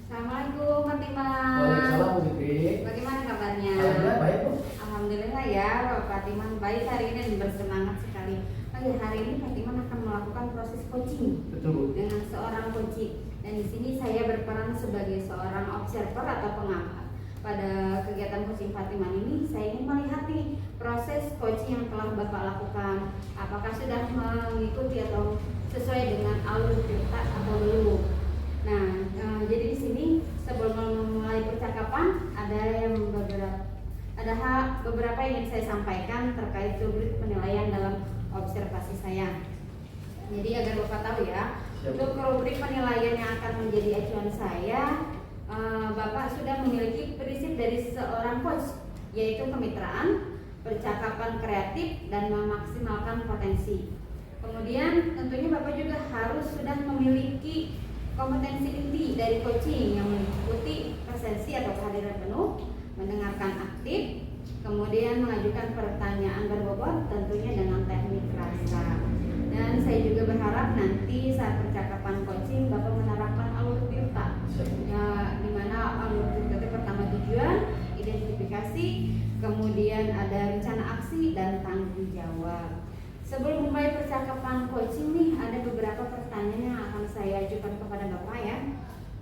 Assalamualaikum Fatimah. Waalaikumsalam Bu Fitri. Bagaimana kabarnya? Alhamdulillah baik Bu. Alhamdulillah ya, Fatimah baik hari ini dan bersemangat sekali. Oh ya, hari ini Fatimah akan melakukan proses coaching. Betul Bu. Dengan seorang coach. Dan di sini saya berperan sebagai seorang observer atau pengamat. Pada kegiatan coaching Fatimah ini, saya ingin melihat nih proses coaching yang telah Bapak lakukan. Apakah sudah mengikuti atau sesuai dengan alur cerita atau belum? Nah, jadi di sini sebelum memulai percakapan ada beberapa yang ingin saya sampaikan terkait rubrik penilaian dalam observasi saya. Jadi agar Bapak tahu ya, untuk rubrik penilaian yang akan menjadi acuan saya, Bapak sudah memiliki prinsip dari seorang coach, yaitu kemitraan, percakapan kreatif, dan memaksimalkan potensi. Kemudian tentunya Bapak juga harus sudah memiliki kompetensi inti dari coaching yang meliputi presensi atau kehadiran penuh, mendengarkan aktif, kemudian mengajukan pertanyaan berbobot tentunya dengan teknik rasa. Dan saya juga berharap nanti saat percakapan coaching Bapak menerapkan alur tirta, ya, di mana alur tirta itu pertama tujuan, identifikasi, kemudian ada rencana aksi dan tanggung jawab. Sebelum mulai percakapan coaching nih, ada beberapa pertanyaan yang akan saya ajukan kepada Bapak ya.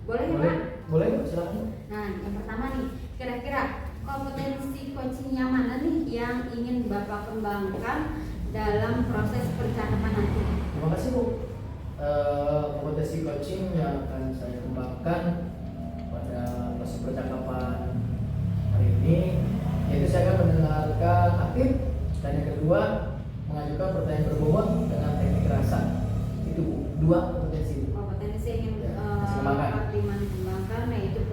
Boleh ya Pak? Boleh silakan. Nah, yang pertama nih, kira-kira kompetensi coachingnya mana nih yang ingin Bapak kembangkan dalam proses percakapan nanti? Terima kasih Bu. Kompetensi coaching yang akan saya kembangkan pada proses percakapan hari ini, yaitu saya akan mendengarkan aktif, dan yang kedua mengajukan pertanyaan berbobot dengan teknik rasa. Itu Bu, dua kompetensi. Kompetensi yang ingin Fatimah kembangkan, yaitu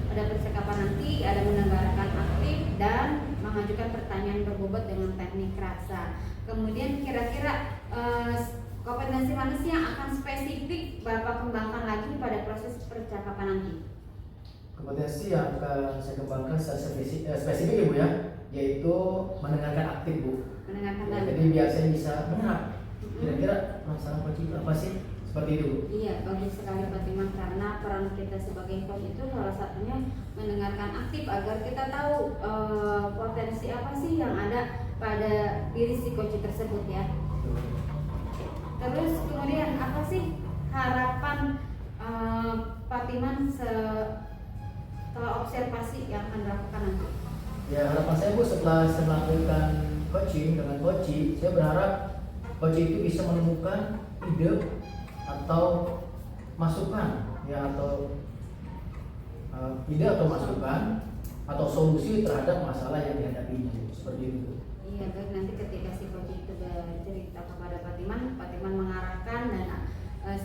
pada percakapan nanti ada mendengarkan aktif dan mengajukan pertanyaan berbobot dengan teknik rasa. Kemudian kira-kira kompetensi mana sih yang akan spesifik Bapak kembangkan lagi pada proses percakapan nanti? Kompetensi yang akan saya kembangkan secara spesifik ya Bu ya, yaitu mendengarkan aktif Bu. Mendengarkan Ya, jadi biar saya bisa menyerap kira-kira masalah coaching apa sih, seperti itu Bu. Iya, bagus sekali Fatimah, karena peran kita sebagai coach itu salah satunya mendengarkan aktif agar kita tahu potensi apa sih yang ada pada diri si coach tersebut ya. Terus kemudian apa sih harapan Fatimah setelah observasi yang akan dilakukan nanti? Ya, harapan saya Bu, setelah saya melakukan coaching dengan coach, saya berharap coach itu bisa menemukan ide atau masukan ya, atau ide atau masukan atau solusi terhadap masalah yang dihadapinya, seperti itu. Iya, baik, nanti ketika si coach itu bercerita kepada Fatimah mengarahkan dan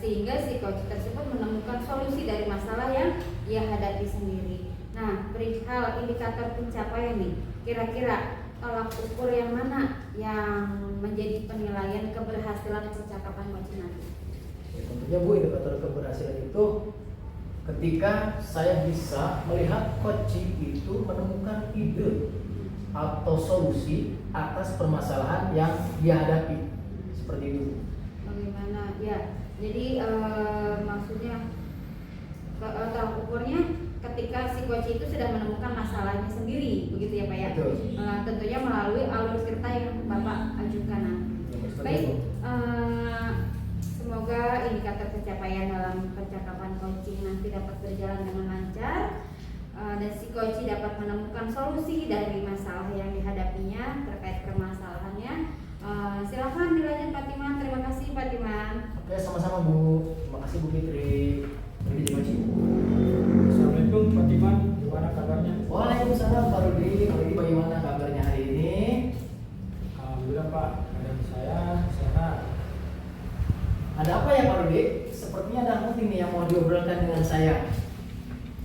sehingga si coach tersebut menemukan solusi dari masalah yang ia hadapi sendiri. Nah, perihal indikator pencapaian nih, kira-kira tolak ukur yang mana yang menjadi penilaian keberhasilan percakapan coaching nanti? Ya, tentunya Bu, indikator keberhasilan itu ketika saya bisa melihat coaching itu menemukan ide atau solusi atas permasalahan yang dia hadapi, seperti itu. Bagaimana? Ya, jadi maksudnya tolak ukurnya ketika si coach itu sudah menemukan masalahnya sendiri, begitu ya Pak ya? Tentunya melalui alur cerita yang Bapak ajukan nanti. Baik, semoga indikator pencapaian dalam percakapan coaching nanti dapat berjalan dengan lancar, dan si coach dapat menemukan solusi dari masalah yang dihadapinya terkait permasalahannya. Silakan dilanjut Fatimah. Terima kasih Fatimah. Oke, sama-sama Bu. Terima kasih Bu Fitri. Assalamualaikum Fatimah, gimana kabarnya? Waalaikumsalam Pak Rudi. Pak Rudi, bagaimana kabarnya hari ini? Alhamdulillah Pak, keadaan saya sehat. Ada apa ya Pak Rudi? Sepertinya ada penting nih yang mau diobrolkan dengan saya.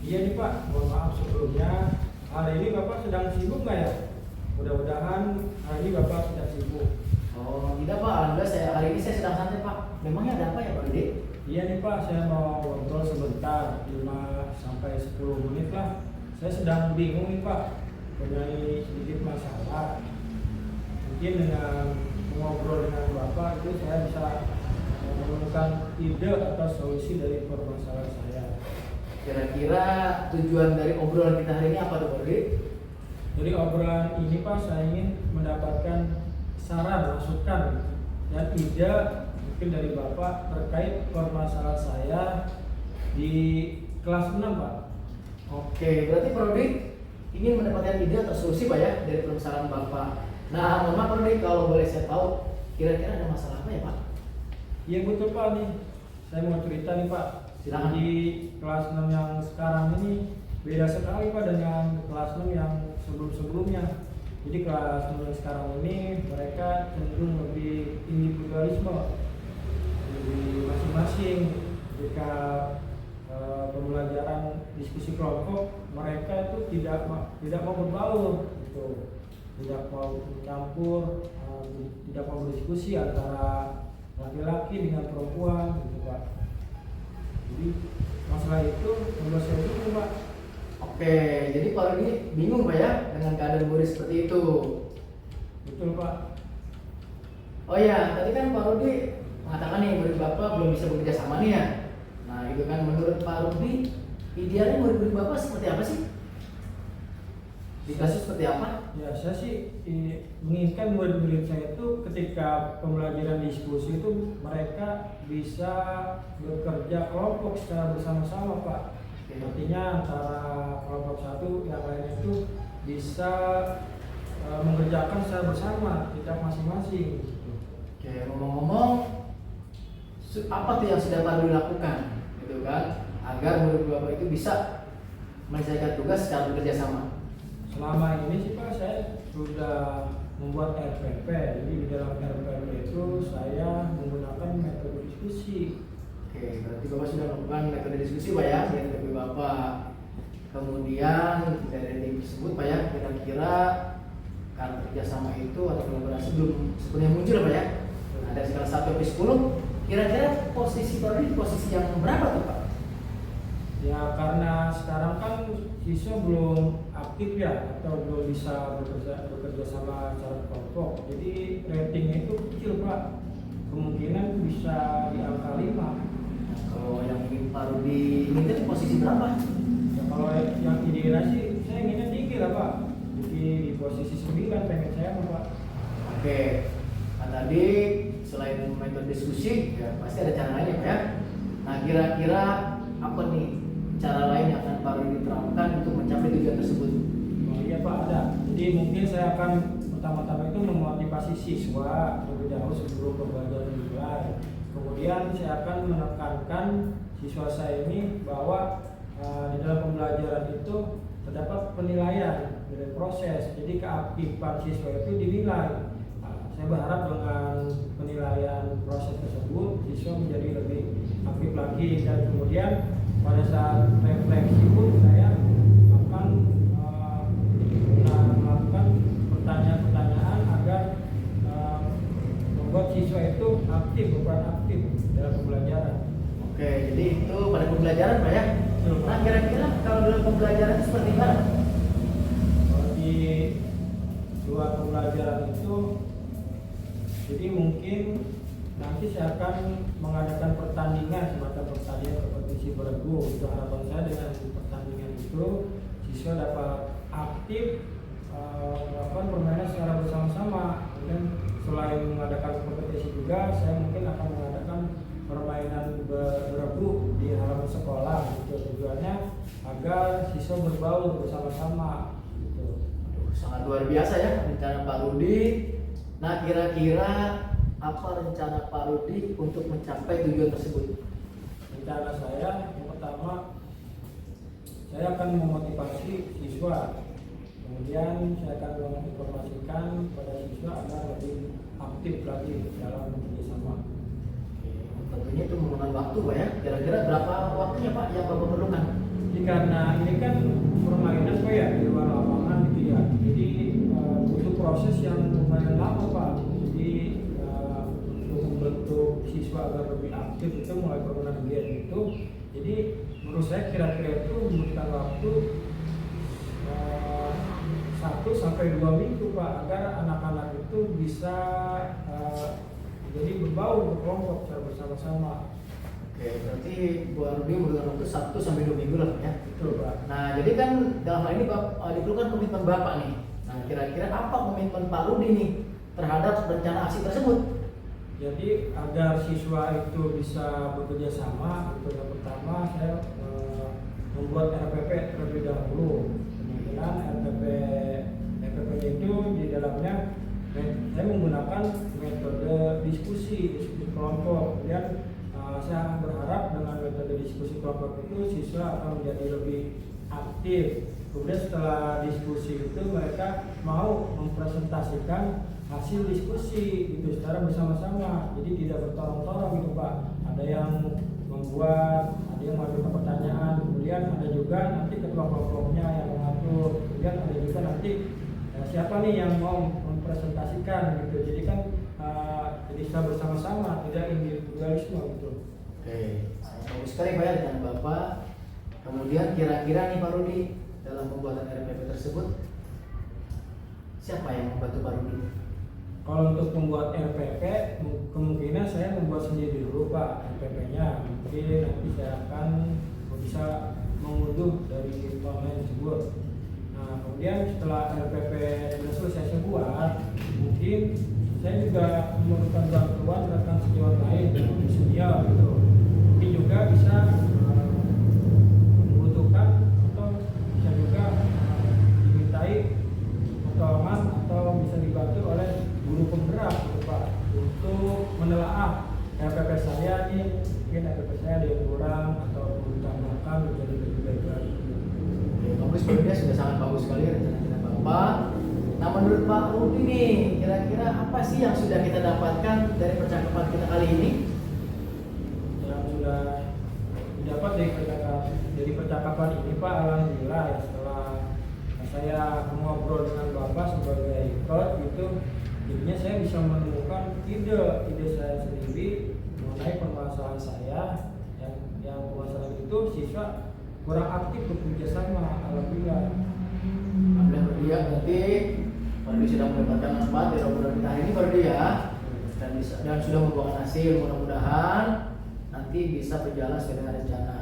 Iya nih Pak, mohon maaf sebelumnya. Hari ini Bapak sedang sibuk nggak ya? Mudah-mudahan hari ini Bapak sedang sibuk. Oh tidak Pak, alhamdulillah hari ini saya sedang santai Pak. Memangnya ada apa ya Pak Rudi? Iya nih Pak, saya mau ngobrol sebentar, 5 sampai 10 menit lah. Saya sedang bingung nih Pak, mengenai sedikit masalah. Mungkin dengan mengobrol dengan Bapak itu saya bisa menemukan ide atau solusi dari permasalahan saya. Kira-kira tujuan dari obrolan kita hari ini apa tuh Pak Rudi? Jadi obrolan ini Pak, saya ingin mendapatkan saran, masukan, dan ide mungkin dari Bapak terkait permasalahan saya di kelas 6 Pak. Oke, berarti Pak Rudi ingin mendapatkan ide atau solusi Pak ya dari permasalahan Bapak. Nah, mohon maaf Pak Rudi, kalau boleh saya tahu kira-kira ada masalah apa ya Pak? Iya betul Pak nih, saya mau cerita nih Pak. Silakan. Di kelas 6 yang sekarang ini beda sekali Pak dengan kelas 6 yang sebelum-sebelumnya. Jadi kelas 6 yang sekarang ini mereka cenderung lebih individualisme, lebih masing-masing. Jika pembelajaran diskusi kelompok, mereka itu tidak mau berbaur, gitu. Tidak mau campur, tidak mau berdiskusi antara laki-laki dengan perempuan, gitu Pak. Jadi masalah itu membuat saya bingung Pak. Oke, jadi Pak Rudi bingung Pak ya dengan keadaan murid seperti itu. Betul Pak. Oh ya, tadi kan Pak Rudi mengatakan nih murid Bapak belum bisa bekerja sama nih ya. Nah itu kan menurut Pak Rudi idealnya murid-murid Bapak seperti apa sih? Di kelas seperti apa? Ya saya sih menginginkan murid-murid saya itu ketika pembelajaran diskusi itu mereka bisa bekerja kelompok secara bersama-sama Pak. Artinya antara kelompok satu yang lain itu bisa mengerjakan secara bersama, tidak masing-masing. Oke, ngomong-ngomong, apa tuh yang sudah Pak Rudi lakukan, gitu kan, agar murid Bapak itu bisa menyelesaikan tugas secara bekerja sama? Selama ini sih Pak, saya sudah membuat RPP. Jadi di dalam RPP itu saya menggunakan metode diskusi. Oke, berarti Bapak sudah melakukan metode diskusi Pak ya dengan RPP Bapak. Kemudian dari tim tersebut Pak ya, kira-kira karena kerjasama itu atau kolaborasi belum sebenarnya muncul Pak ya. Nah, dari skala 1 sampai 10, kira-kira posisi Pak Rudi posisi yang berapa tuh Pak? Ya karena sekarang kan siswa belum aktif ya atau belum bisa bekerja sama secara kelompok. Jadi ratingnya itu kecil Pak. Kemungkinan bisa di angka 5. Nah, kalau yang ingin Pak Rudi inginkan posisi berapa? Ya, kalau yang idealnya sih saya inginnya tinggi lah Pak. Jadi di posisi 9 pengen saya Pak. Oke. Nah tadi selain metode diskusi ya pasti ada cara lain ya Pak ya. Nah kira-kira apa nih cara lain yang akan Pak Rudi terapkan untuk mencapai tujuan tersebut? Oh iya Pak ada. Jadi mungkin saya akan pertama-tama itu memotivasi siswa terlebih dahulu sebelum pembelajaran dimulai. Kemudian saya akan menekankan siswa saya ini bahwa di dalam pembelajaran itu terdapat penilaian dari proses. Jadi keaktifan siswa itu dinilai. Saya berharap dengan penilaian proses tersebut siswa menjadi lebih aktif lagi, dan kemudian pada saat refleksi pun saya akan melakukan pertanyaan-pertanyaan agar membuat siswa itu aktif, berperan aktif dalam pembelajaran. Oke, jadi itu pada pembelajaran Pak ya. Nah kira-kira kalau dalam pembelajaran seperti apa? Kalau di luar pembelajaran itu, jadi mungkin nanti saya akan mengadakan pertandingan, semacam pertandingan kompetisi beregu. Itu harapan saya dengan pertandingan itu siswa dapat aktif melakukan permainan secara bersama-sama. Kemudian selain mengadakan kompetisi juga, saya mungkin akan mengadakan permainan beregu di halaman sekolah. Itu tujuannya agar siswa berbaur bersama-sama. Gitu. Sangat luar biasa ya rencana Pak Rudi. Nah kira-kira apa rencana Pak Rudi untuk mencapai tujuan tersebut? Rencana saya yang pertama, saya akan memotivasi siswa. Kemudian saya akan menginformasikan pada siswa agar lebih aktif lagi dalam bekerjasama. Tentunya itu menggunakan waktu Pak ya. Kira-kira berapa waktunya Pak yang Bapak perlukan? Jadi karena ini kan permainan Pak ya di luar lapangan gitu ya. Jadi butuh proses yang lumayan lama Pak. Jadi untuk membentuk siswa agar lebih aktif itu mulai permainan game itu. Jadi menurut saya kira-kira itu membutuhkan waktu 1 sampai 2 minggu Pak, agar anak-anak itu bisa jadi berbaur berkelompok secara bersama-sama. Oke, berarti Bu Arudi membutuhkan waktu 1 sampai 2 minggu lah Pak ya. Betul Pak. Nah, jadi kan dalam hal ini diperlukan komitmen Bapak nih. Nah, kira-kira apa komitmen Pak Rudi nih terhadap rencana aksi tersebut? Jadi agar siswa itu bisa bekerja sama, itu yang pertama saya membuat RPP terlebih dahulu. Kemudian RPP itu di dalamnya saya menggunakan metode diskusi kelompok. Kemudian saya berharap dengan metode diskusi kelompok itu siswa akan menjadi lebih aktif. Kemudian setelah diskusi itu mereka mau mempresentasikan hasil diskusi gitu secara bersama-sama, jadi tidak bertorong-torong gitu Pak. Ada yang membuat, ada yang mengajukan pertanyaan, kemudian ada juga nanti ketua kelompoknya yang mengatur, kemudian ada juga nanti siapa nih yang mau mempresentasikan gitu. Jadi kan jadi bisa bersama-sama, tidak individualisme gitu. Oke, bagus sekali Pak ya rencana Bapak. Kemudian kira-kira nih Pak Rudi dalam pembuatan RPP tersebut siapa yang membantu Pak Rudi? Kalau untuk membuat RPP, kemungkinan saya membuat sendiri dulu Pak RPP-nya. Mungkin nanti saya akan bisa mengunduh dari online tersebut. Nah, kemudian setelah RPP sudah selesai saya buat, mungkin saya juga memerlukan bantuan rekan sejawat lain yang bersedia gitu. Mungkin juga bisa membutuhkan atau bisa juga dimintai pertolongan atau bisa dibantu oleh guru penggerak gitu Pak untuk menelaah RPP saya nih, mungkin RPP saya ada yang kurang atau perlu ditambahkan menjadi lebih baik lagi. Oke, bagus sebenarnya sudah sangat bagus sekali rencana Bapak. Nah, menurut Pak Rudi nih, kira-kira apa sih yang sudah kita dapatkan dari percakapan kita kali ini? Yang sudah didapat dari percakapan ini Pak, alhamdulillah ya, setelah saya ngobrol dengan Bapak sebagai ikut gitu, jadinya saya bisa menemukan ide saya sendiri mengenai permasalahan saya yang permasalahan itu siswa kurang aktif bekerja sama. Alhamdulillah Alhamdulillah berarti Pak Rudi sudah mendapatkan manfaat dari obrolan kita hari ini Pak Rudi ya, dan sudah membuahkan hasil. Mudah-mudahan nanti bisa berjalan sesuai dengan rencana.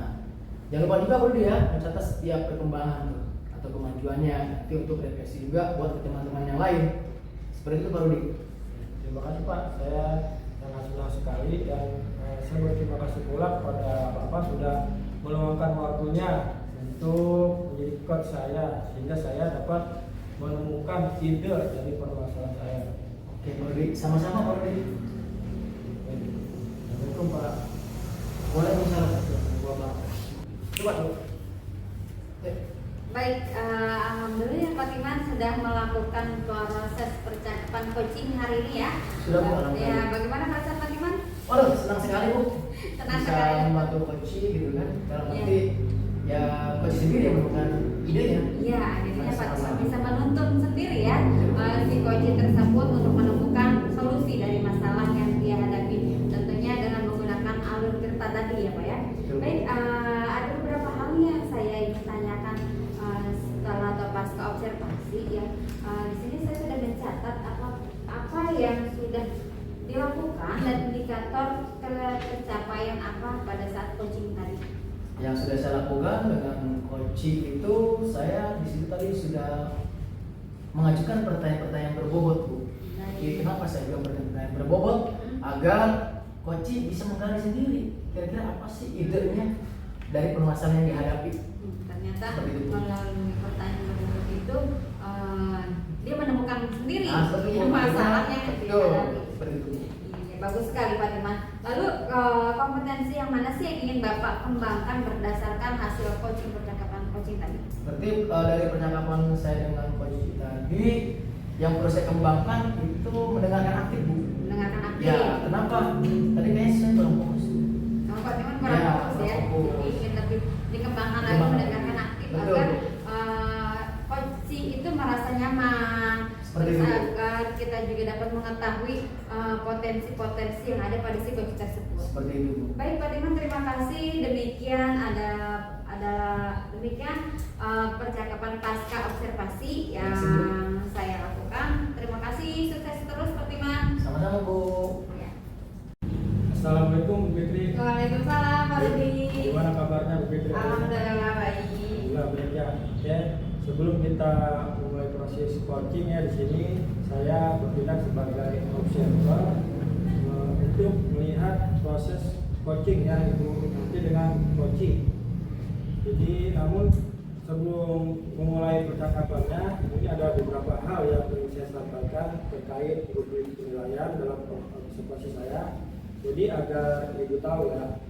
Jangan lupa juga Pak Rudi ya mencatat setiap perkembangan atau kemajuannya nanti untuk refleksi juga buat teman-teman yang lain. Seperti itu Pak Rudi. Terima kasih Pak, saya sangat senang sekali dan saya berterima kasih pula kepada Bapak sudah meluangkan waktunya untuk menjadi coach saya sehingga saya dapat menemukan ide dari permasalahan saya. Oke Pak Rudi, sama-sama Pak Rudi. Assalamualaikum Pak. Waalaikumsalam warahmatullahi wabarakatuh. Coba dulu. Baik, alhamdulillah Pak Timan sudah melakukan proses percakapan coaching hari ini ya. Sudah Bu, alhamdulillah. Ya, bagaimana perasaan Pak Timan? Waduh, senang sekali Bu. Senang bisa sekali. membantu coach gitu kan. Dalam Iya. arti ya coach sendiri yang menemukan idenya. Iya, akhirnya Pak Timan Sama-sama. bisa menuntun sendiri ya si coaching tersebut untuk menemukan solusi dari masalah yang dia hadapi. Tentunya dengan menggunakan alur cerita tadi ya Pak ya. Betul. Baik, ada beberapa hal yang saya ingin tanyakan setelah atau pasca observasi ya. Di sini saya sudah mencatat apa yang sudah dilakukan dan indikator tercapaian apa pada saat coaching tadi. Yang sudah saya lakukan dengan coaching itu saya di situ tadi sudah mengajukan pertanyaan-pertanyaan berbobot Bu. Jadi kenapa saya bilang pertanyaan berbobot? Agar coaching bisa menggali sendiri kira-kira apa sih idenya dari permasalahan yang dihadapi. Ternyata Seperti itu. melalui pertanyaan berbobot itu dia menemukan sendiri Seperti itu. masalahnya yang Betul. dihadapi. Seperti itu. Iya, bagus sekali Pak Timan. Lalu kompetensi yang mana sih yang ingin Bapak kembangkan berdasarkan hasil coaching percakapan coaching tadi? Berarti dari percakapan saya dengan coach tadi yang perlu saya kembangkan itu mendengarkan aktif Bu. Mendengarkan aktif. Ya, kenapa? Tadi kayaknya saya kurang fokus. Kalau Pak Timan kurang Ya, fokus ya. kurang fokus. Jadi ingin lebih dikembangkan lagi Dikembangkan. mendengarkan aktif Betul. agar coaching itu merasa nyaman. Seperti Terus itu. agar kita juga dapat mengetahui potensi-potensi yang ada pada si coach tersebut. Seperti itu Bu. Baik Pak Timan, terima kasih. Demikian demikian percakapan pasca observasi yang saya lakukan. Terima kasih, sukses terus Pak Timan. Sama-sama Bu. Ya. Assalamualaikum Bu Fitri. Waalaikumsalam Pak Rudi. Gimana kabarnya Bu Fitri? Alhamdulillah baik. Alhamdulillah baik ya. Oke, sebelum kita mulai proses coaching ya di sini, saya bertindak sebagai observer untuk melihat proses coaching ya Ibu nanti dengan coaching. Jadi namun sebelum memulai percakapannya, ini ada beberapa hal yang ingin saya sampaikan terkait rubrik penilaian dalam observasi saya. Jadi agar Ibu tahu ya.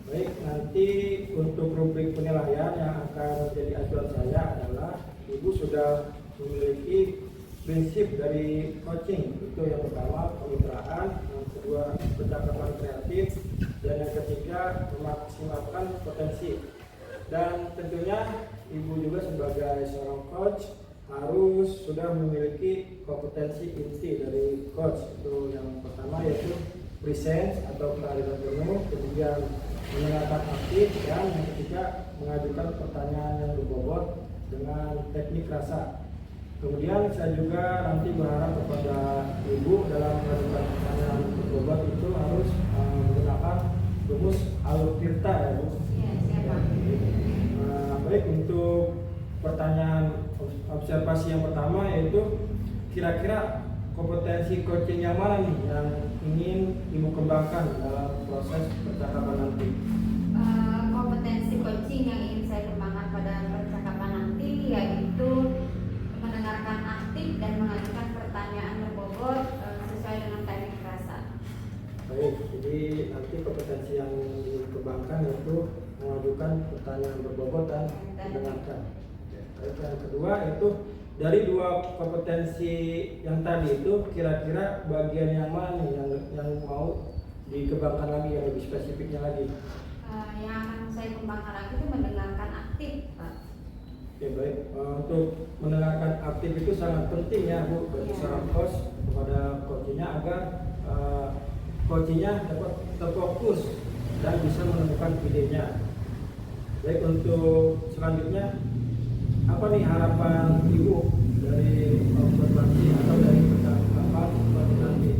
Baik, nanti untuk rubrik penilaian yang akan menjadi acuan saya adalah Ibu sudah memiliki prinsip dari coaching. Itu yang pertama kemitraan, yang kedua percakapan kreatif, dan yang ketiga memaksimalkan potensi. Dan tentunya Ibu juga sebagai seorang coach harus sudah memiliki kompetensi inti dari coach. Itu yang pertama yaitu presence atau kehadiran penuh, kemudian mendengarkan aktif, dan yang ketiga mengajukan pertanyaan yang berbobot dengan teknik rasa. Kemudian saya juga nanti berharap kepada Ibu dalam mengajukan pertanyaan berbobot itu harus menggunakan rumus alur tirta ya Bu. Siapa? Baik, untuk pertanyaan observasi yang pertama yaitu kira-kira kompetensi coaching yang mana nih yang ingin Ibu kembangkan dalam proses percakapan nanti? Kompetensi coaching yang ingin saya kembangkan pada percakapan nanti yaitu mendengarkan aktif dan mengajukan pertanyaan berbobot sesuai dengan teknik rasa. Baik, jadi nanti kompetensi yang ingin kembangkan yaitu mengajukan pertanyaan berbobot dan mendengarkan. Baik, yang kedua itu dari dua kompetensi yang tadi itu kira-kira bagian yang mana nih yang mau dikembangkan lagi, yang lebih spesifiknya lagi? Yang akan saya kembangkan lagi itu mendengarkan aktif, Pak. Oke, baik. Untuk mendengarkan aktif itu sangat penting ya Bu bagi seorang coach kepada coachnya agar coachnya dapat terfokus dan bisa menemukan idenya. Baik, untuk selanjutnya apa nih harapan Ibu dari observasi atau dari percakapan seperti nanti?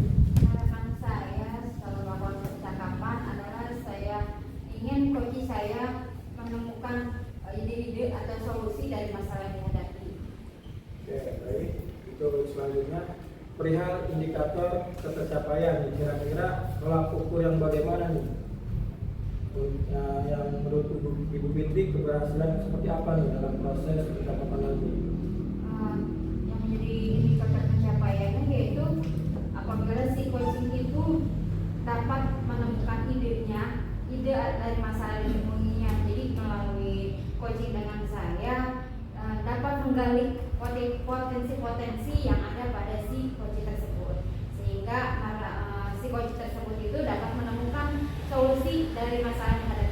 Harapan saya setelah melakukan percakapan adalah saya ingin coach saya menemukan ide-ide atau solusi dari masalah yang dihadapi. Oke, baik. Itu selanjutnya perihal indikator ketercapaian, kira-kira tolak ukur yang bagaimana nih? Yang menurut Ibu Fitri keberhasilan seperti apa nih dalam proses percakapan nanti? Yang menjadi indikator pencapaiannya yaitu apabila si coaching itu dapat menemukan ide dari masalah yang dipenuhinya. Jadi melalui coaching dengan saya dapat menggali potensi-potensi yang ada pada si coaching tersebut, sehingga si coaching tersebut itu dapat menemukan solusi dari masalah yang ada.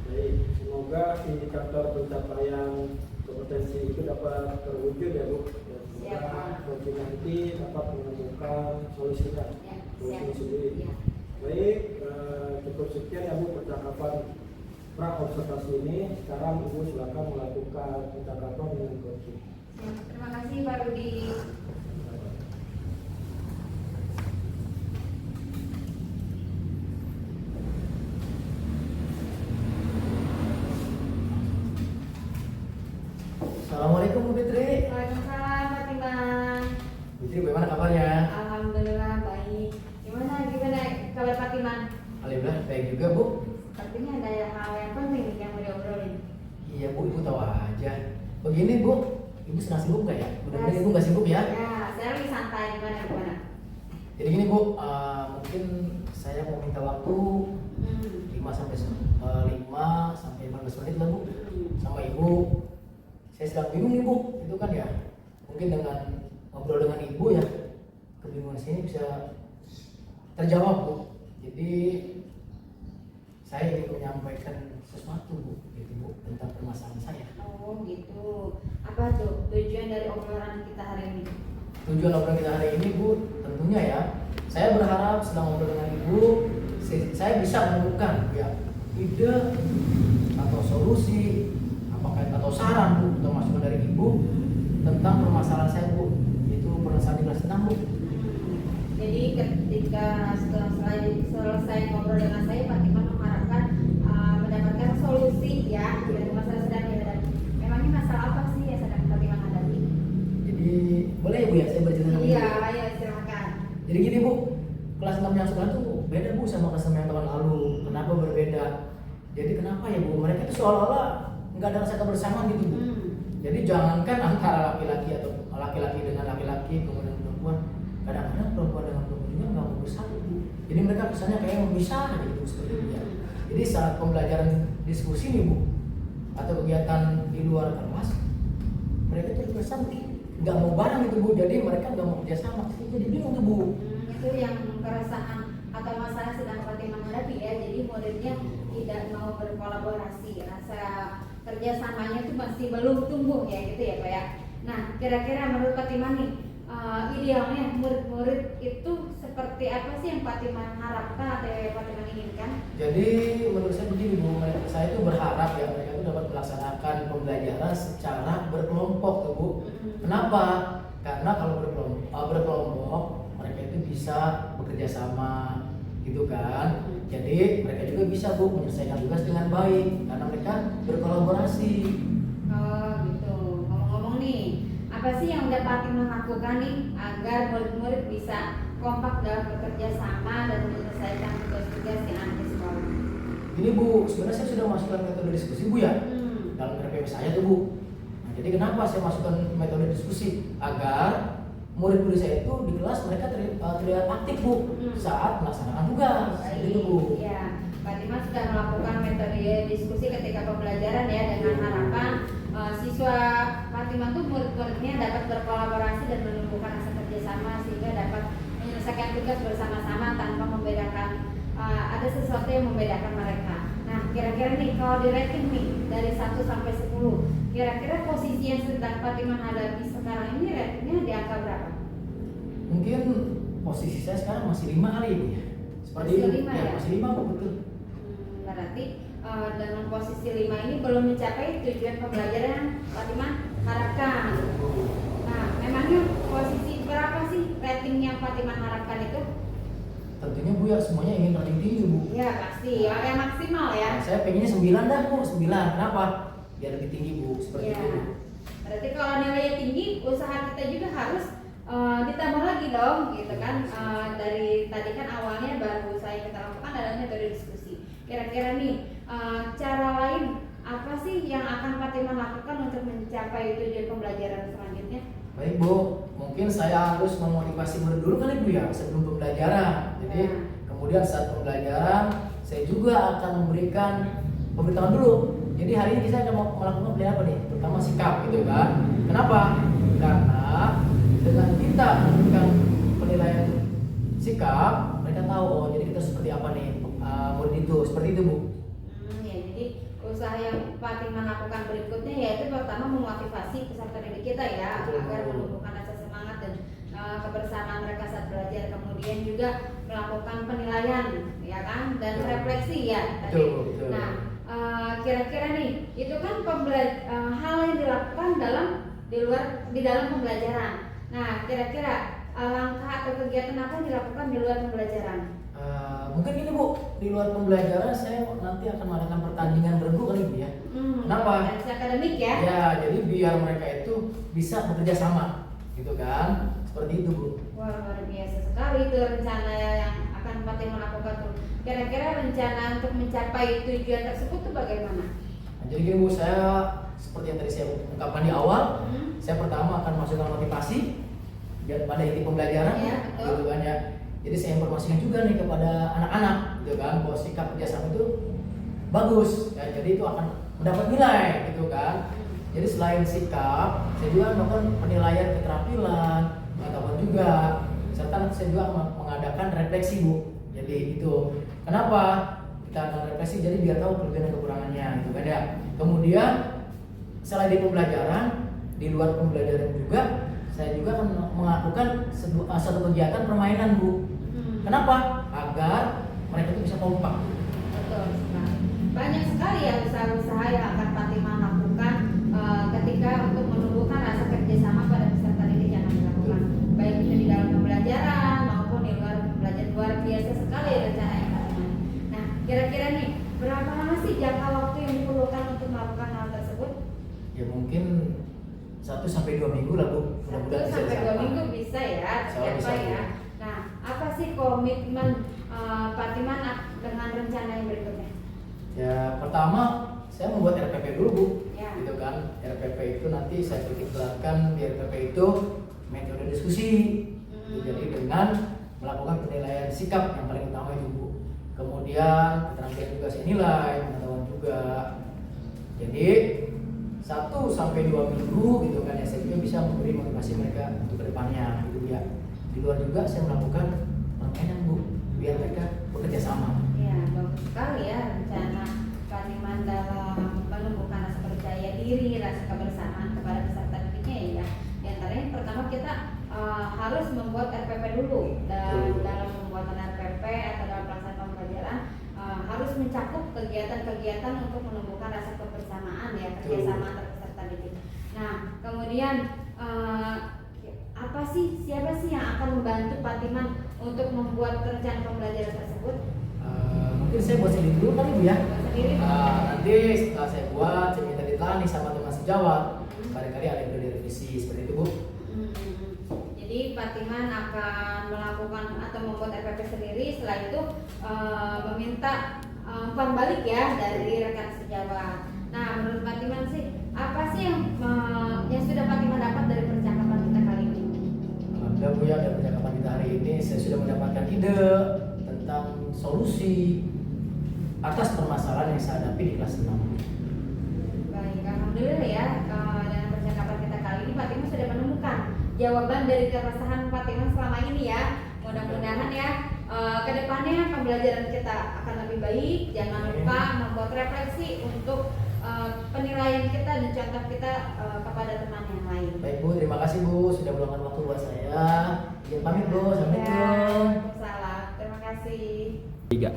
Baik, semoga indikator pencapaian kompetensi itu dapat terwujud ya Bu. Ya, semoga coaching nanti dapat menemukan solusinya, solusinya sendiri. Ya. Baik, cukup sekian ya Bu percakapan pra observasi ini. Sekarang Ibu silakan melakukan percakapan dengan coaching. Terima kasih Pak Rudi. Assalamualaikum Bu Fitri. Waalaikumsalam Pak Timan. Fitri, bagaimana kabarnya? Alhamdulillah baik. Gimana kabar Pak Timan? Alhamdulillah baik juga Bu. Sepertinya ada hal yang penting nih yang mau diobrolin. Iya Bu, Ibu tahu aja. Begini Bu, Ibu sedang sibuk nggak ya? Mudah-mudahan Ibu nggak sibuk ya. Ya, saya lagi santai. Gimana? Jadi gini Bu, mungkin saya mau minta waktu 5 sampai 15 menit lah Bu sama Ibu. Saya sedang bingung nih Bu, itu kan ya mungkin dengan ngobrol dengan Ibu ya kebingungan saya ini bisa terjawab Bu. Jadi saya ingin menyampaikan sesuatu Bu, gitu Bu, tentang permasalahan saya. Oh gitu. Apa tuh tujuan dari obrolan kita hari ini? Tujuan obrolan kita hari ini Bu, tentunya ya saya berharap setelah ngobrol dengan Ibu saya bisa menemukan ya ide atau solusi atau saran Bu atau masukan dari Ibu tentang permasalahan saya Bu, yaitu permasalahan di kelas 6 Bu. Jadi ketika ketika setelah selesai ngobrol dengan saya, Fatimah mengharapkan mendapatkan solusi ya dari masalah sedang dihadapi. Memangnya masalah apa sih yang sedang Fatimah hadapi? Jadi boleh ya Bu ya saya bercerita sama Iya, Ibu? ya silakan. Jadi gini Bu, kelas 6 yang sekarang tuh beda Bu sama kelas 6 yang tahun lalu. Kenapa berbeda? Jadi kenapa ya Bu? Mereka tuh seolah-olah nggak ada rasa kebersamaan gitu Bu. Jadi jangankan antara laki-laki atau laki-laki dengan laki-laki, kemudian perempuan, kadang-kadang perempuan dengan perempuan juga nggak mau bersatu Bu. Jadi mereka kesannya kayak memisah gitu seperti itu ya. Jadi saat pembelajaran diskusi nih Bu, atau kegiatan di luar kelas, mereka tuh kesan nggak mau bareng itu Bu. Jadi mereka nggak mau kerjasama. Jadi bingung tuh Bu. Itu yang keresahan atau masalah sedang Fatimah hadapi ya. Jadi muridnya tidak mau berkolaborasi, rasa kerjasamanya itu masih belum tumbuh ya gitu ya Pak ya. Nah kira-kira menurut Fatimah nih idealnya murid-murid itu seperti apa sih yang Fatimah harapkan atau yang Fatimah inginkan? Jadi menurut saya begini Bu, saya itu berharap ya mereka itu dapat melaksanakan pembelajaran secara berkelompok tuh Bu. Kenapa? Karena kalau berkelompok mereka itu bisa bekerja sama gitu kan. Jadi mereka juga bisa Bu menyelesaikan tugas dengan baik karena mereka berkolaborasi. Oh gitu. Ngomong-ngomong nih, apa sih yang udah Fatimah lakukan nih agar murid-murid bisa kompak dalam bekerja sama dan menyelesaikan tugas-tugas yang ada di sekolah? Ini Bu, sebenarnya saya sudah masukkan metode diskusi Bu ya dalam RPM saya tuh Bu. Nah, jadi kenapa saya masukkan metode diskusi? Agar murid-murid saya itu di kelas mereka terlihat aktif Bu saat melaksanakan tugas. Jadi itu Bu. Ya, Fatimah sudah melakukan metode diskusi ketika pembelajaran ya dengan harapan siswa Fatimah tuh murid-muridnya dapat berkolaborasi dan menumbuhkan rasa kerjasama sehingga dapat menyelesaikan tugas bersama-sama tanpa membedakan ada sesuatu yang membedakan mereka. Nah, kira-kira nih kalau di rating nih dari 1 sampai 10, kira-kira posisi yang sedang Fatimah hadapi sekarang ini ratingnya di angka berapa? Mungkin posisi saya sekarang masih 5 kali Bu ya. Seperti Masih itu. 5 ya? Masih 5 Bu, betul. Berarti dengan posisi 5 ini belum mencapai tujuan pembelajaran yang Fatimah harapkan. Nah, memangnya posisi berapa sih rating yang Fatimah harapkan itu? Tentunya Bu ya semuanya ingin rating tinggi Bu. Ya pasti, yang maksimal ya. Nah, saya pengennya 9 dah Bu, 9. Kenapa? Biar lebih tinggi Bu, seperti Ya. itu Bu. Berarti kalau nilainya tinggi, usaha kita juga harus ditambah lagi dong, gitu kan? Dari tadi kan awalnya baru usaha yang kita lakukan adalah metode diskusi. Kira-kira nih cara lain apa sih yang akan Fatimah lakukan untuk mencapai tujuan pembelajaran selanjutnya? Baik Bu, mungkin saya harus memotivasi murid dulu kali Bu ya sebelum pembelajaran. Jadi kemudian saat pembelajaran saya juga akan memberikan pemberitahuan dulu. Jadi hari ini kita akan melakukan pilihan apa nih? Terutama sikap gitu kan. Kenapa? Karena dengan kita memberikan penilaian sikap, mereka tahu oh jadi kita seperti apa nih murid itu, seperti itu Bu. Ya, jadi usaha yang Fatimah lakukan berikutnya yaitu pertama memotivasi peserta didik kita ya agar menumbuhkan rasa semangat dan kebersamaan mereka saat belajar, kemudian juga melakukan penilaian ya kan dan refleksi ya tadi. Betul. Nah kira-kira nih itu kan hal yang dilakukan di dalam pembelajaran. Nah kira-kira langkah atau kegiatan apa yang dilakukan di luar pembelajaran? Mungkin ini Bu, di luar pembelajaran saya nanti akan mengadakan pertandingan bergu kali Bu ya. Kenapa? Dari akademik ya? Ya, jadi biar mereka itu bisa bekerja sama, gitu kan? Seperti itu Bu. Wah luar biasa sekali itu rencana yang akan Fatimah lakukan tuh. Kira-kira rencana untuk mencapai tujuan tersebut tuh bagaimana? Nah, jadi gini Bu, saya seperti yang tadi saya ungkapkan di awal, saya pertama akan masukkan motivasi biar pada inti pembelajaran, Ya, betul. gitu kan ya. Jadi saya informasikan juga nih kepada anak-anak, gitu kan, bahwa sikap kerjasama itu bagus, ya. Jadi itu akan mendapat nilai, gitu kan. Jadi selain sikap, saya juga melakukan penilaian keterampilan, pengetahuan juga, serta nanti saya juga mengadakan refleksi Bu. Jadi itu, kenapa kita akan refleksi? Jadi biar tahu kelebihan dan kekurangannya, gitu kan ya. Kemudian selain di pembelajaran, di luar pembelajaran juga, saya juga akan melakukan satu kegiatan permainan Bu. Kenapa? Agar mereka itu bisa kompak. Betul sekali. Banyak sekali ya usaha-usaha yang akan Fatimah lakukan ketika untuk menumbuhkan rasa kerjasama pada peserta didik yang akan dilakukan, baik itu di dalam pembelajaran maupun di luar pembelajaran luar 1-2 minggu lah Bu. 1 Mudah-mudahan bisa sampai 2 disapa. minggu bisa ya, Insya Allah siapa bisa, Bu. ya. Nah, apa sih komitmen Pak Timan dengan rencana yang berikutnya? Ya pertama saya membuat RPP dulu Bu, Ya. gitu kan. RPP itu nanti saya titik beratkan di RPP itu metode diskusi. Jadi dengan melakukan penilaian sikap yang paling utama itu Bu. Kemudian keterampilan juga saya nilai, pengetahuan juga. Jadi 1-2 minggu gitu kan ya, saya juga bisa memberi motivasi mereka untuk kedepannya gitu ya. Di luar juga saya melakukan permainan Bu, biar mereka bekerja sama. Ya, bagus sekali ya rencana Pak Timan dalam menumbuhkan rasa percaya diri, rasa kebersamaan kepada peserta didiknya ya. Di antaranya pertama kita harus membuat RPP dulu. Dalam pembuatan RPP atau dalam pelaksanaan pembelajaran harus mencakup kegiatan-kegiatan untuk menumbuhkan rasa kebersamaan ya, kerjasama antar peserta didik. Nah, kemudian siapa sih yang akan membantu Pak Timan untuk membuat rencana pembelajaran tersebut? Mungkin saya buat sendiri dulu kali Bu ya. Buat sendiri? Nanti setelah saya buat, saya minta ditani sama teman sejawat. Kali-kali ada yang perlu direvisi seperti itu Bu. Jadi Pak Timan akan melakukan atau membuat RPP sendiri, setelah itu meminta umpan balik ya dari rekan sejawat. Nah, menurut Pak Timan sih, apa sih yang sudah Pak Timan dapat dari percakapan kita kali ini? Alhamdulillah Bu ya, dari percakapan kita hari ini saya sudah mendapatkan ide tentang solusi atas permasalahan yang saya hadapi di kelas 6. Baik, alhamdulillah ya, dalam percakapan kita kali ini Pak Timan sudah menemukan jawaban dari keresahan Pak Timan selama ini ya. Mudah-mudahan ya kedepannya pembelajaran kita akan lebih baik. Jangan lupa membuat refleksi untuk penilaian kita dan contoh kita kepada teman yang lain. Baik Bu, terima kasih Bu sudah meluangkan waktu buat saya. Izin pamit Bu, assalamualaikum. Salam, terima kasih. 3.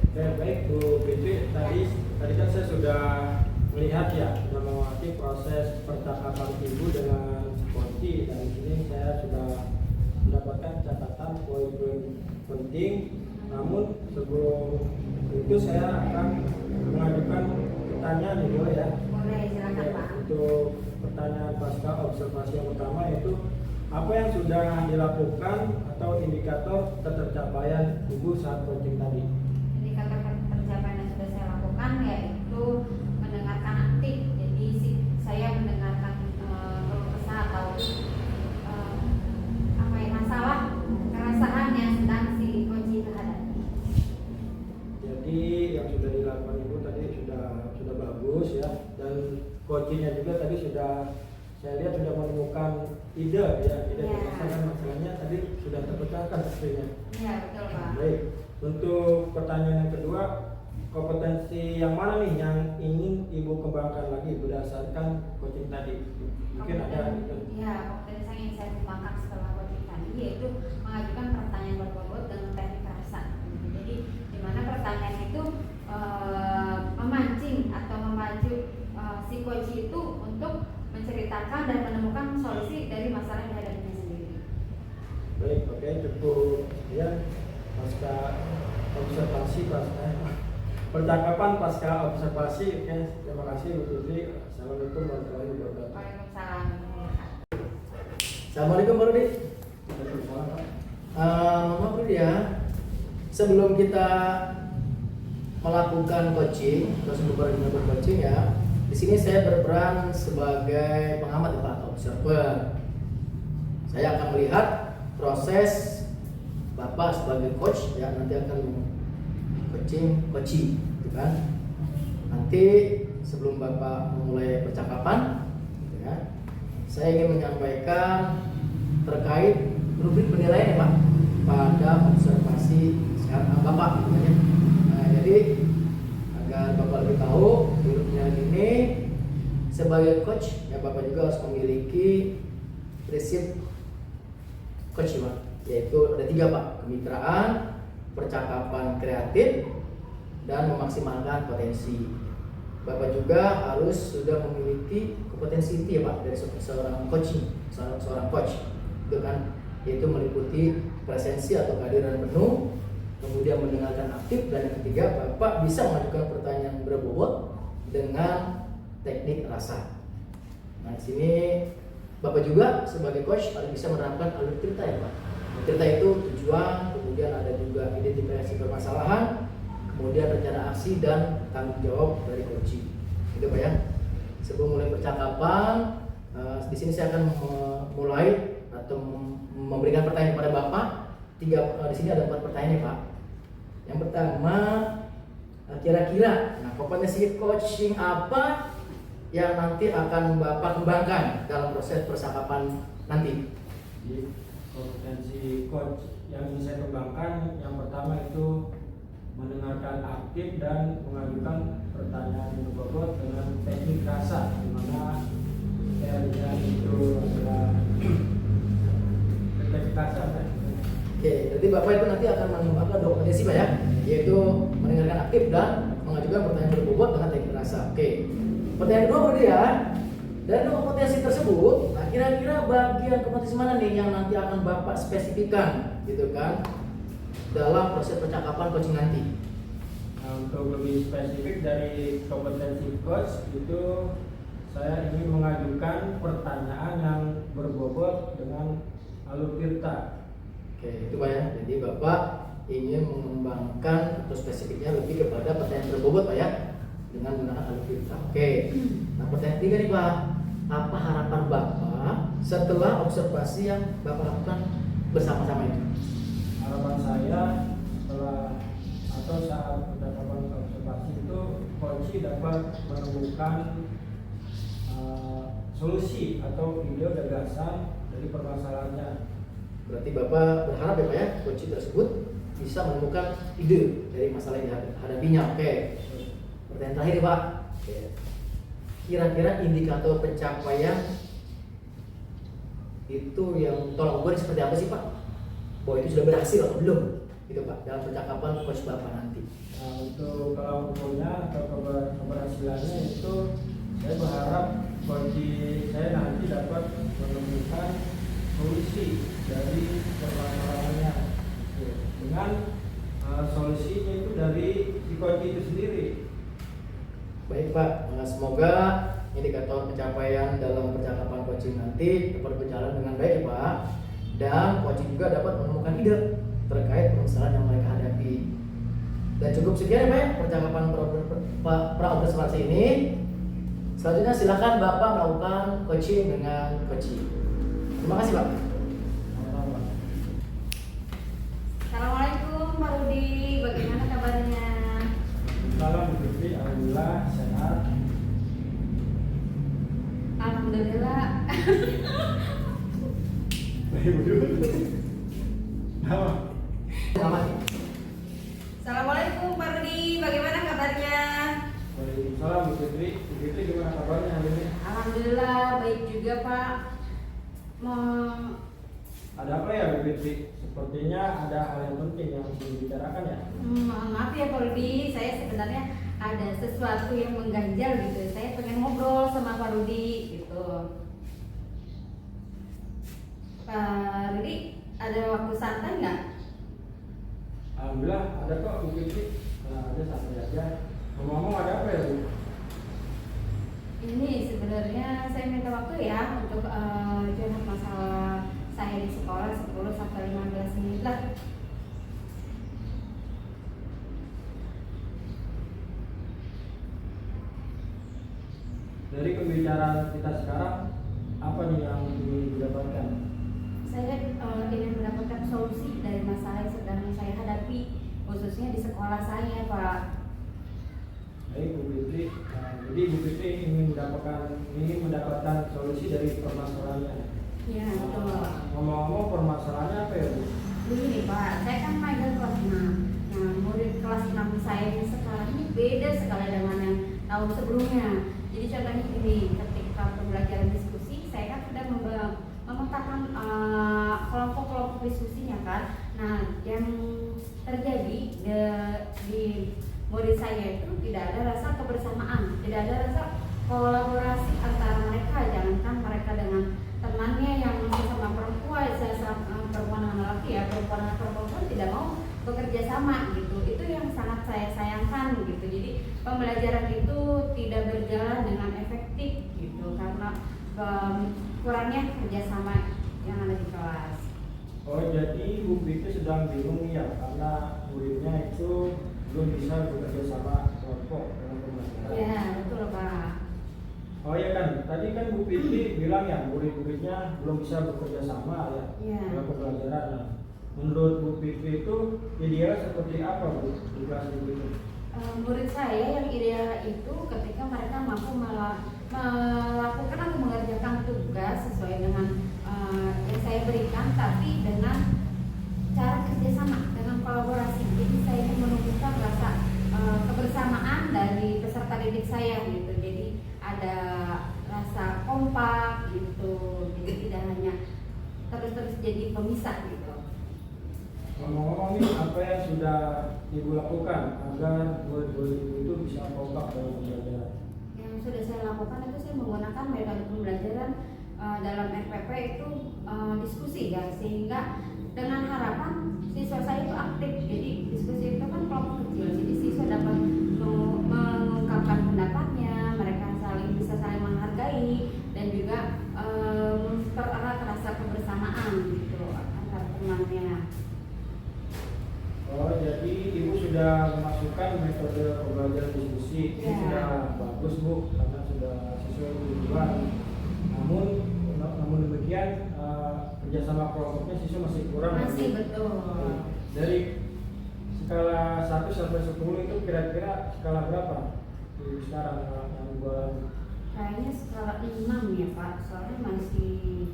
Oke, baik Bu Fitri, tadi kan saya sudah melihat ya, sudah mengamati proses percakapan Ibu dengan Coach, dan di sini saya sudah mendapatkan catatan poin-poin penting. Namun sebelum itu saya akan mengajukan pertanyaan nih Bu ya. Boleh, silakan Pak. Untuk pertanyaan pasca observasi yang pertama, yaitu apa yang sudah dilakukan atau indikator ketercapaian Ibu saat coaching tadi? Indikator pencapaian yang sudah saya lakukan yaitu mendengarkan aktif. Jadi saya mendengarkan keluh kesah atau masalah keresahan yang sedang si coach itu hadapi. Jadi yang sudah dilakukan Ibu tadi sudah bagus ya, dan coachingnya juga tadi sudah saya lihat sudah menemukan ide pemasaran masalahnya tadi sudah terpecahkan sebenarnya. Iya, betul Pak. Baik, untuk pertanyaan yang kedua, kompetensi yang mana nih yang ingin Ibu kembangkan lagi berdasarkan coaching tadi? Mungkin ada gitu. Iya, kompetensi yang ingin saya kembangkan setelah coaching tadi yaitu mengajukan pertanyaan berbobot dengan teknik rasa. Jadi di mana pertanyaan itu memancing atau memacu si coach itu untuk menceritakan dan menemukan solusi dari masalah yang dihadapinya sendiri. Baik, oke, cukup ya. Pasca observasi, percakapan pasca observasi. Oke, terima kasih Bu Fitri. Assalamualaikum warahmatullahi wabarakatuh. Waalaikumsalam. Assalamualaikum Pak Rudi. Maaf Rudi ya, sebelum kita melakukan coaching, terus beberapa coaching ya, di sini saya berperan sebagai pengamat atau observer. Saya akan melihat proses Bapak sebagai coach ya, nanti akan coaching, gitu kan. Nanti sebelum Bapak memulai percakapan, ya, saya ingin menyampaikan terkait rubrik penilaian ya Pak pada observasi sekarang Bapak. Nah, jadi agar Bapak lebih tahu rubrik penilaian ini sebagai coach ya, Bapak juga harus memiliki prinsip coach Pak, yaitu ada 3 Pak: kemitraan, percakapan kreatif, dan memaksimalkan potensi. Bapak juga harus sudah memiliki kompetensi itu ya Pak dari seorang coaching, seorang coach, itu kan, yaitu meliputi presensi atau kehadiran penuh, kemudian mendengarkan aktif, dan yang ketiga Bapak bisa mengajukan pertanyaan berbobot dengan teknik rasa. Nah, di sini Bapak juga sebagai coach harus bisa menerapkan alur cerita ya Pak. Cerita itu tujuan, kemudian ada juga identifikasi permasalahan, kemudian rencana aksi dan tanggung jawab dari coaching. Gitu Pak ya. Sebelum mulai percakapan, di sini saya akan mulai atau memberikan pertanyaan kepada Bapak. Di sini ada 4 pertanyaan ya Pak. Yang pertama, kira-kira kompetensi coaching apa yang nanti akan Bapak kembangkan dalam proses percakapan nanti? Jadi kompetensi coach yang ingin saya kembangkan yang pertama itu mendengarkan aktif dan mengajukan pertanyaan yang berbobot dengan teknik rasa, di mana saya lihat itu adalah teknik rasa. Oke, jadi Bapak itu nanti akan mengembangkan kompetensi Pak ya, yaitu mendengarkan aktif dan mengajukan pertanyaan berbobot dengan teknik rasa. Oke. Pertanyaan kedua berarti ya, dari kompetensi tersebut, nah kira-kira bagian kompetensi mana nih yang nanti akan Bapak spesifikkan gitu kan dalam proses percakapan coaching nanti? Nah, untuk lebih spesifik dari kompetensi coach itu saya ingin mengajukan pertanyaan yang berbobot dengan alur cerita. Oke, itu Pak ya. Jadi Bapak ingin mengembangkan atau spesifiknya lebih kepada pertanyaan berbobot Pak ya, dengan menggunakan alur cerita. Oke. Nah, pertanyaan 3 nih Pak. Apa harapan Bapak setelah observasi yang Bapak lakukan bersama-sama itu? Harapan saya setelah atau saat percakapan observasi itu coach dapat menemukan solusi atau ide gagasan dari permasalahannya. Berarti Bapak berharap ya Pak ya, coach tersebut bisa menemukan ide dari masalah yang dihadapinya. Oke. Pertanyaan terakhir nih Pak. Oke. Kira-kira indikator pencapaian itu yang tolong ukur seperti apa sih Pak? Bahwa itu sudah berhasil atau belum? Gitu Pak, dalam percakapan coach Bapak nanti. Nah, untuk kalau ukurnya atau keberhasilannya itu saya berharap coach saya nanti dapat menemukan solusi dari permasalahannya dengan solusinya itu dari si coach itu sendiri. Baik Pak, semoga indikator pencapaian dalam percakapan coaching nanti dapat berjalan dengan baik ya Pak. Dan coaching juga dapat menemukan ide terkait permasalahan yang mereka hadapi. Dan cukup sekian ya Pak ya, percakapan pra-observasi ini. Selanjutnya silakan Bapak melakukan coaching dengan coaching. Terima kasih Pak. Assalamualaikum Pak Rudi, bagaimana kabarnya? Salam Bu Fitri, alhamdulillah sehat. Alhamdulillah. Selamat. Assalamualaikum Pak Rudi, bagaimana kabarnya? Waalaikumsalam Bu Fitri. Bu Fitri gimana kabarnya hari ini? Alhamdulillah baik juga Pak. Ada apa ya Bu Fitri? Sepertinya ada hal yang penting yang harus dibicarakan ya. Mohon maaf ya Pak Rudi, saya sebenarnya ada sesuatu yang mengganjal gitu. Saya pengen ngobrol sama Pak Rudi gitu. Pak Rudi, ada waktu santai nggak? Alhamdulillah ada kok Bu Fitri. Ada santai aja. Ngomong-ngomong ada apa ya Bu? Ini sebenarnya saya minta waktu ya untuk curhat masalah saya di sekolah 10 sampai 15 menit lah. Dari pembicaraan kita sekarang, apa nih yang ingin didapatkan? Saya ingin mendapatkan solusi dari masalah yang sedang saya hadapi, khususnya di sekolah saya, Pak. Baik Bu Fitri, jadi Bu Fitri ingin mendapatkan solusi dari permasalahannya. Ya, betul. Ngomong-ngomong permasalahannya apa ya Bu? Begini Pak, saya kan magang kelas 6. Nah, murid kelas 6 saya yang sekarang ini beda sekali dengan yang tahun sebelumnya. Jadi contohnya gini, ketika pembelajaran diskusi, saya kan sudah memetakan kelompok-kelompok diskusinya kan. Nah, yang terjadi di murid saya itu tidak ada rasa kebersamaan, tidak ada rasa kolaborasi antara mereka. Jangankan mereka dengan temannya yang sesama perempuan, sesama perempuan dengan laki ya, perempuan dengan perempuan tidak mau bekerja sama gitu. Itu yang sangat saya sayangkan gitu. Jadi pembelajaran itu tidak berjalan dengan efektif gitu karena kurangnya kerjasama yang ada di kelas. Oh, jadi Bu Fitri sedang bingung ya karena muridnya itu belum bisa bekerja sama kelompok dalam pembelajaran. Ya, betul Pak. Oh ya kan, tadi kan Bu Fitri bilang ya murid-muridnya belum bisa bekerja sama ya Iya. dalam pembelajaran. Nah, menurut Bu Fitri itu ideal seperti apa Bu di kelas itu? Murid saya yang ideal itu ketika mereka mampu melakukan atau mengerjakan tugas sesuai dengan yang saya berikan, tapi dengan cara kerjasama, dengan kolaborasi. Jadi saya ingin menumbuhkan rasa kebersamaan dari peserta didik saya gitu. Jadi ada rasa kompak gitu. Jadi tidak hanya terus jadi pemisah gitu. Ngomong-ngomong nih, apa yang sudah Ibu lakukan agar murid-murid itu bisa kompak dalam pembelajaran? Yang sudah saya lakukan itu saya menggunakan metode pembelajaran dalam RPP itu diskusi ya, sehingga dengan harapan siswa saya itu aktif. Jadi diskusi itu kan kelompok kecil, jadi siswa dapat mengungkapkan pendapatnya, mereka bisa saling menghargai dan juga mempererat rasa kebersamaan gitu antar temannya. Oh, jadi Ibu sudah memasukkan metode pembelajaran diskusi. Ini Ya. sudah bagus Bu, karena sudah sesuai tujuan. Namun demikian kerjasama kelompoknya siswa masih kurang. Masih Bu. betul. Dari skala 1 sampai 10 itu kira-kira skala berapa sekarang yang buat? Kayaknya skala 6 ya Pak, soalnya masih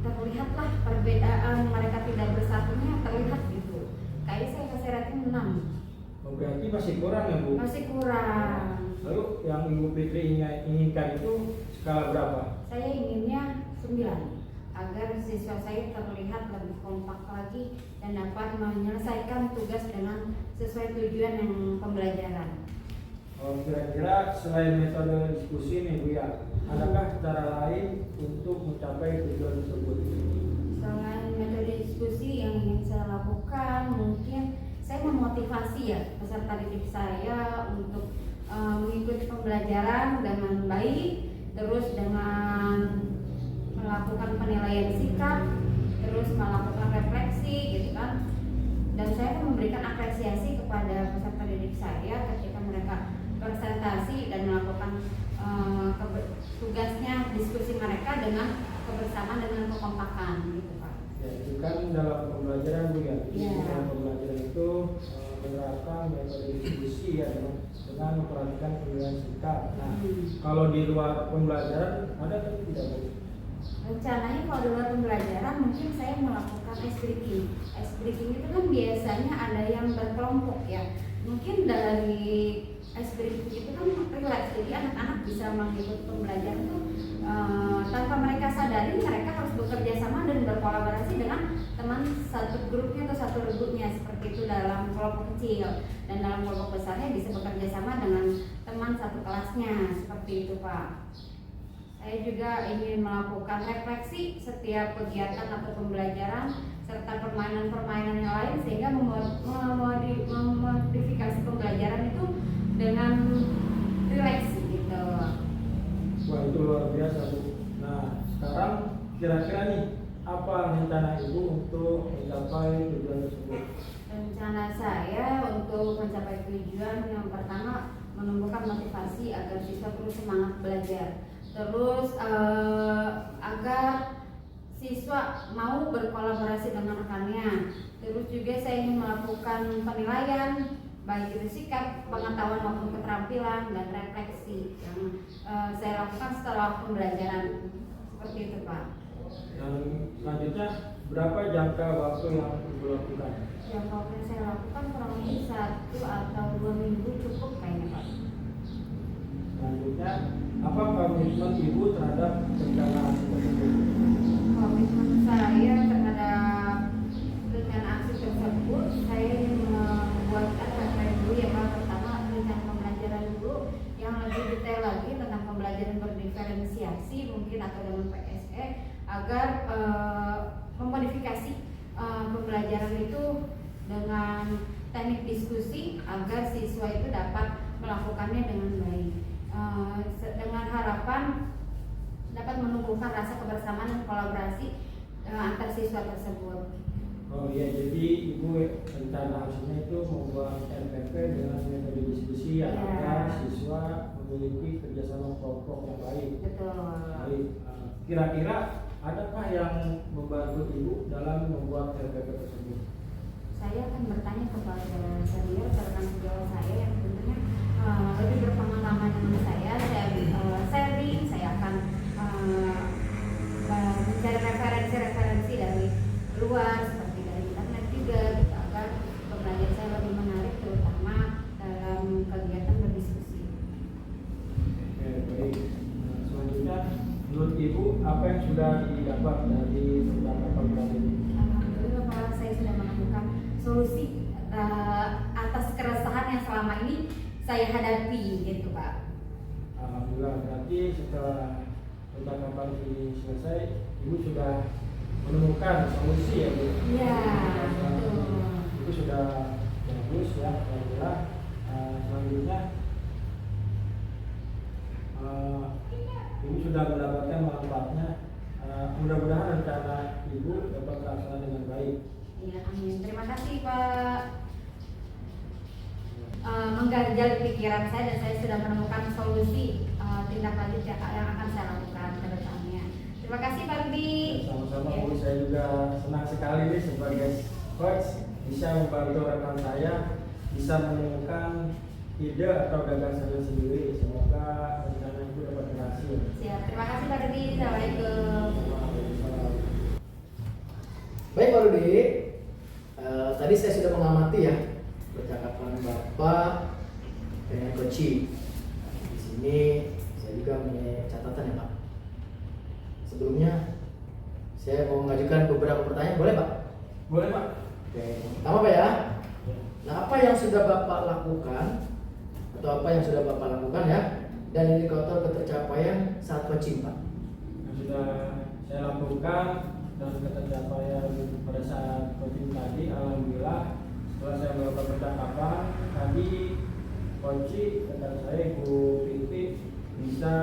terlihatlah perbedaan mereka tidak bersatunya terlihat gitu. Kayaknya saya kasih rating 6. Oh, berarti masih kurang ya Bu? Masih kurang. Lalu yang Ibu Fitri inginkan itu skala berapa? Saya inginnya 9 agar siswa saya terlihat lebih kompak lagi dan dapat menyelesaikan tugas dengan sesuai tujuan yang pembelajaran. Oh, kira-kira selain metode diskusi nih Bu ya, adakah cara lain untuk mencapai tujuan tersebut? Selain metode diskusi yang ingin saya lakukan, mungkin saya memotivasi ya peserta didik saya untuk mengikuti pembelajaran dengan baik, terus dengan melakukan penilaian sikap, terus melakukan refleksi gitu kan. Dan saya memberikan apresiasi kepada peserta didik saya ketika mereka presentasi dan melakukan tugasnya, diskusi mereka dengan kebersamaan dengan kekompakan gitu Pak. Ya, itu kan dalam pembelajaran Bu ya. Iya. Dalam pembelajaran itu menerapkan metode diskusi ya dengan memperhatikan penilaian sikap. Nah, kalau di luar pembelajaran ada kan tidak Bu? Rencananya kalau di luar pembelajaran mungkin saya melakukan ice breaking. Ice breaking itu kan biasanya ada yang berkelompok ya. Mungkin dari ice breaking itu kan relax, jadi anak-anak bisa mengikuti pembelajaran itu tanpa mereka sadari mereka harus bekerja sama dan berkolaborasi dengan teman satu grupnya atau satu regunya, seperti itu dalam kelompok kecil, dan dalam kelompok besarnya bisa bekerja sama dengan teman satu kelasnya, seperti itu Pak. Saya juga ingin melakukan refleksi setiap kegiatan atau pembelajaran serta permainan-permainan yang lain sehingga memodifikasi pembelajaran itu dengan rileks gitu. Wah, itu luar biasa Bu. Nah, sekarang kira-kira nih apa rencana Ibu untuk mencapai tujuan tersebut? Rencana saya untuk mencapai tujuan yang pertama menumbuhkan motivasi agar siswa terus semangat belajar. Terus agar siswa mau berkolaborasi dengan rekannya. Terus juga saya ingin melakukan penilaian baik itu sikap, pengetahuan maupun keterampilan dan refleksi yang saya lakukan setelah pembelajaran, seperti itu Pak. Dan selanjutnya berapa jangka waktu yang Ibu lakukan? Yang waktu yang saya lakukan kurang lebih 1 atau 2 minggu cukup kayaknya Pak. Selanjutnya, apa komitmen Ibu terhadap rencana aksi tersebut? Komitmen saya terhadap rencana aksi tersebut, saya ingin membuatkan rencana dulu ya Pak. Pertama, rencana pembelajaran dulu yang lebih detail lagi tentang pembelajaran berdiferensiasi mungkin atau dengan PSE, agar memodifikasi pembelajaran itu dengan teknik diskusi agar siswa itu dapat melakukannya dengan baik, dengan harapan dapat menumbuhkan menumbuhkan rasa kebersamaan dan kolaborasi antar siswa tersebut. Oh iya, jadi Ibu rencana hasilnya itu membuat RPP dengan metode diskusi agar siswa memiliki kerjasama kelompok yang baik. Betul. Baik. Kira-kira adakah yang membantu Ibu dalam membuat RPP tersebut? Saya akan bertanya kepada senior karena sejauh saya yang tentunya lebih berpengalaman dengan saya sharing, saya akan mencari referensi dari luar seperti dari internet juga gitu, agar pembelajaran saya lebih menarik terutama dalam kegiatan berdiskusi. Oke, baik. Selanjutnya, menurut Ibu apa yang sudah didapat dari percakapan tadi ini? Alhamdulillah Pak, saya sudah menemukan solusi atas keresahan yang selama ini saya hadapi gitu Pak. Alhamdulillah, berarti setelah percakapan ini selesai, Ibu sudah menemukan solusi ya Bu? Iya, betul. Itu sudah bagus ya, alhamdulillah. Selanjutnya, Ibu sudah mendapatkan manfaatnya. Mudah-mudahan rencana Ibu dapat terlaksana dengan baik. Iya, amin. Terima kasih Pak. Mengganjal pikiran saya dan saya sudah menemukan solusi tindak lanjut yang akan saya lakukan ke depannya. Terima kasih Pak Rudi. Sama-sama Ya. Bu, saya juga senang sekali nih sebagai coach bisa membantu rekan saya bisa menemukan ide atau gagasannya sendiri. Semoga rencana itu dapat berhasil. Siap. Terima kasih Pak Rudi. Assalamualaikum. Baik Pak Rudi, tadi saya sudah mengamati ya percakapan Bapak dengan Koci. Di sini saya juga punya catatan ya Pak. Sebelumnya saya mau mengajukan beberapa pertanyaan, boleh Pak? Boleh Pak. Oke, pertama Pak ya. Nah, apa yang sudah Bapak lakukan atau apa yang sudah Bapak lakukan ya dan indikator ketercapaian saat coaching Pak? Yang sudah saya lakukan dan ketercapaian pada saat coaching tadi, alhamdulillah setelah saya melakukan percakapan tadi, coach rekan saya Bu Titi bisa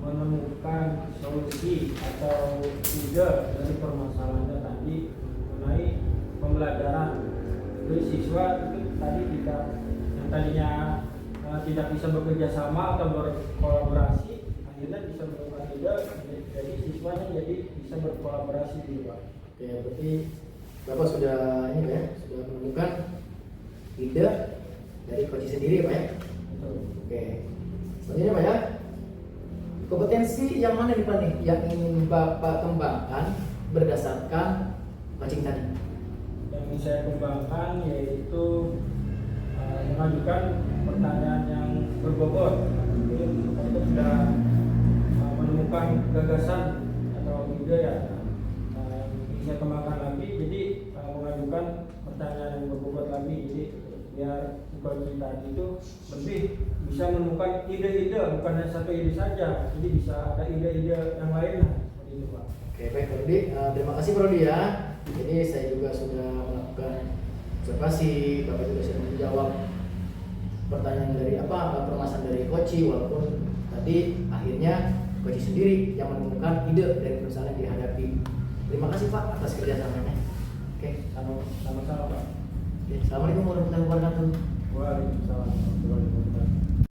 menemukan solusi atau ide dari permasalahannya tadi mengenai pembelajaran. Jadi siswa itu tadi tidak yang tadinya tidak bisa bekerja sama atau berkolaborasi, akhirnya bisa menemukan ide, jadi siswanya jadi bisa berkolaborasi gitu Pak. Oke, berarti Bapak sudah ini ya, sudah menemukan ide dari coach sendiri Pak ya? Betul. Oke, selanjutnya Pak ya, kompetensi yang mana nih Pak nih yang ingin Bapak kembangkan berdasarkan coaching tadi? Yang ingin saya kembangkan yaitu mengajukan pertanyaan yang berbobot. Jadi kita sudah menemukan gagasan atau ide ya, yang ingin saya kembangkan lagi. Jadi mengajukan pertanyaan yang berbobot lagi. Jadi biar coaching tadi itu lebih bisa menemukan ide-ide, bukan hanya satu ide saja. Jadi bisa ada ide-ide yang lain lah, seperti itu Pak. Oke baik Pak Rudi, terima kasih Pak Rudi ya. Jadi saya juga sudah melakukan observasi, Bapak juga sudah menjawab pertanyaan dari permasalahan dari coach, walaupun tadi akhirnya coach sendiri yang menemukan ide dari permasalahan yang dihadapi. Terima kasih Pak atas kerjasamanya. Oke, Sama-sama Pak. Oke, assalamualaikum warahmatullahi wabarakatuh. Waalaikumsalam warahmatullahi wabarakatuh.